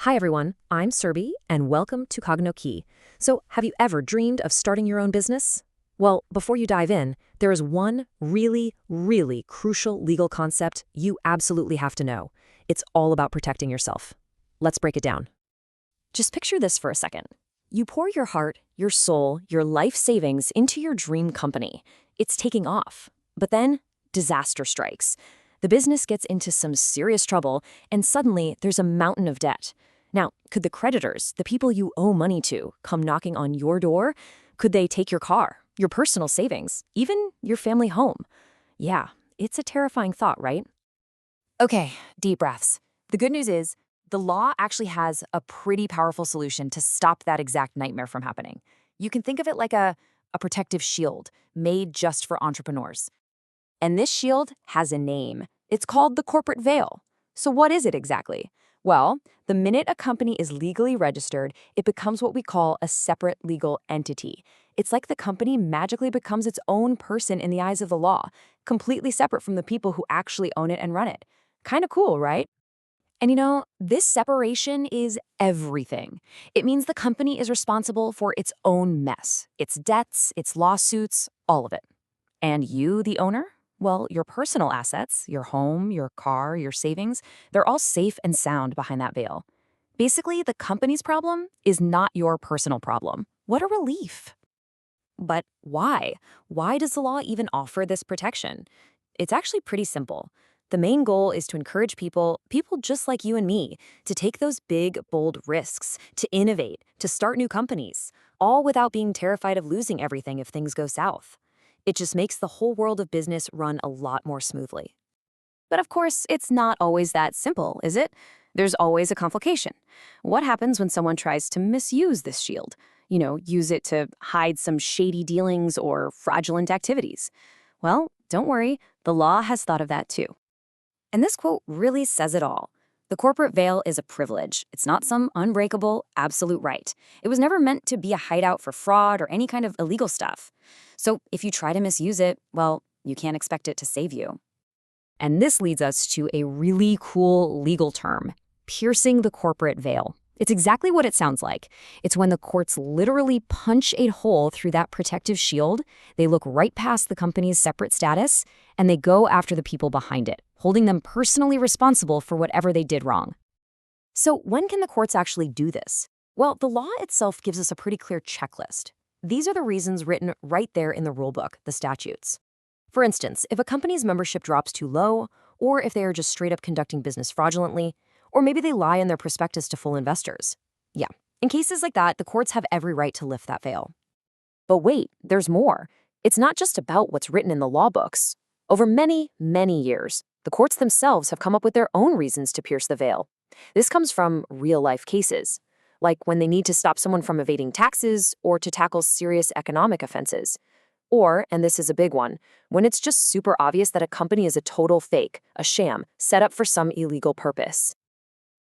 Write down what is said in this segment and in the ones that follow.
Hi everyone, I'm Serby, and welcome to Cogno Key. So, have you ever dreamed of starting your own business? Well, before you dive in, there is one really crucial legal concept you absolutely have to know. It's all about protecting yourself. Let's break it down. Just picture this for a second. You pour your heart, your soul, your life savings into your dream company. It's taking off. But then, disaster strikes. The business gets into some serious trouble, and suddenly there's a mountain of debt. Now, could the creditors, the people you owe money to, come knocking on your door? Could they take your car, your personal savings, even your family home? Yeah, it's a terrifying thought, right? Okay, deep breaths. The good news is, the law actually has a pretty powerful solution to stop that exact nightmare from happening. You can think of it like a protective shield made just for entrepreneurs. And this shield has a name. It's called the corporate veil. So what is it exactly? Well, the minute a company is legally registered, it becomes what we call a separate legal entity. It's like the company magically becomes its own person in the eyes of the law, completely separate from the people who actually own it and run it. Kind of cool, right? And this separation is everything. It means the company is responsible for its own mess, its debts, its lawsuits, all of it. And you, the owner? Well, your personal assets, your home, your car, your savings, they're all safe and sound behind that veil. Basically, the company's problem is not your personal problem. What a relief. But why? Why does the law even offer this protection? It's actually pretty simple. The main goal is to encourage people just like you and me, to take those big, bold risks, to innovate, to start new companies, all without being terrified of losing everything if things go south. It just makes the whole world of business run a lot more smoothly. But of course, it's not always that simple, is it? There's always a complication. What happens when someone tries to misuse this shield? Use it to hide some shady dealings or fraudulent activities. Well, don't worry, the law has thought of that too. And this quote really says it all. The corporate veil is a privilege. It's not some unbreakable, absolute right. It was never meant to be a hideout for fraud or any kind of illegal stuff. So if you try to misuse it, well, you can't expect it to save you. And this leads us to a really cool legal term, piercing the corporate veil. It's exactly what it sounds like. It's when the courts literally punch a hole through that protective shield, they look right past the company's separate status, and they go after the people behind it, holding them personally responsible for whatever they did wrong. So when can the courts actually do this? Well, the law itself gives us a pretty clear checklist. These are the reasons written right there in the rulebook, the statutes. For instance, if a company's membership drops too low, or if they are just straight up conducting business fraudulently, or maybe they lie in their prospectus to full investors. Yeah, in cases like that, the courts have every right to lift that veil. But wait, there's more. It's not just about what's written in the law books. Over many years, the courts themselves have come up with their own reasons to pierce the veil. This comes from real-life cases, like when they need to stop someone from evading taxes or to tackle serious economic offenses. Or, and this is a big one, when it's just super obvious that a company is a total fake, a sham, set up for some illegal purpose.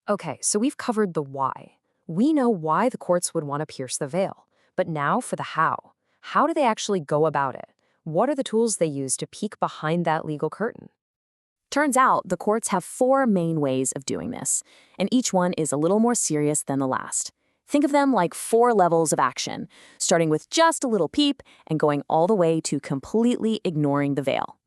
Okay, so we've covered the why. We know why the courts would want to pierce the veil. But now for the how. How do they actually go about it? What are the tools they use to peek behind that legal curtain? Turns out the courts have 4 main ways of doing this, and each one is a little more serious than the last. Think of them like 4 levels of action, starting with just a little peep and going all the way to completely ignoring the veil.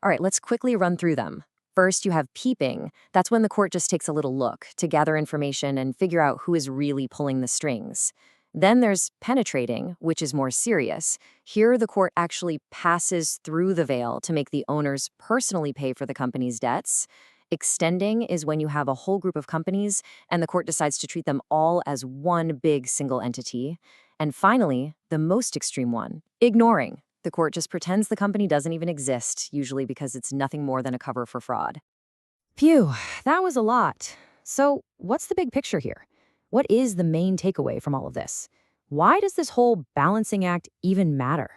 All right, let's quickly run through them. First, you have peeping. That's when the court just takes a little look to gather information and figure out who is really pulling the strings. Then there's penetrating, which is more serious. Here, the court actually passes through the veil to make the owners personally pay for the company's debts. Extending is when you have a whole group of companies and the court decides to treat them all as one big single entity. And finally, the most extreme one, ignoring. The court just pretends the company doesn't even exist, usually because it's nothing more than a cover for fraud. Phew, that was a lot. So, what's the big picture here? What is the main takeaway from all of this? Why does this whole balancing act even matter?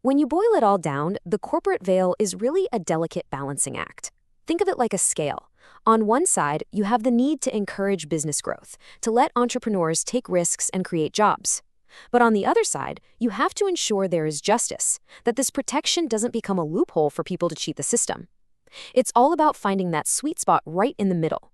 When you boil it all down, the corporate veil is really a delicate balancing act. Think of it like a scale. On one side, you have the need to encourage business growth, to let entrepreneurs take risks and create jobs. But on the other side, you have to ensure there is justice, that this protection doesn't become a loophole for people to cheat the system. It's all about finding that sweet spot right in the middle.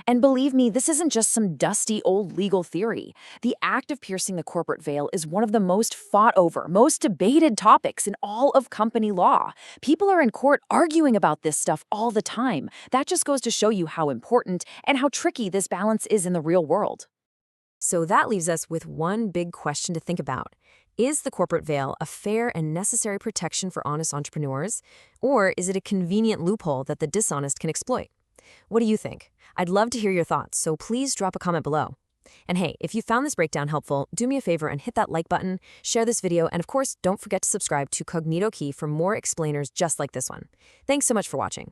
And believe me, this isn't just some dusty old legal theory. The act of piercing the corporate veil is one of the most fought over, most debated topics in all of company law. People are in court arguing about this stuff all the time. That just goes to show you how important and how tricky this balance is in the real world. So that leaves us with one big question to think about. Is the corporate veil a fair and necessary protection for honest entrepreneurs? Or is it a convenient loophole that the dishonest can exploit? What do you think? I'd love to hear your thoughts, so please drop a comment below. And hey, if you found this breakdown helpful, do me a favor and hit that like button, share this video, and of course, don't forget to subscribe to Cognito Key for more explainers just like this one. Thanks so much for watching.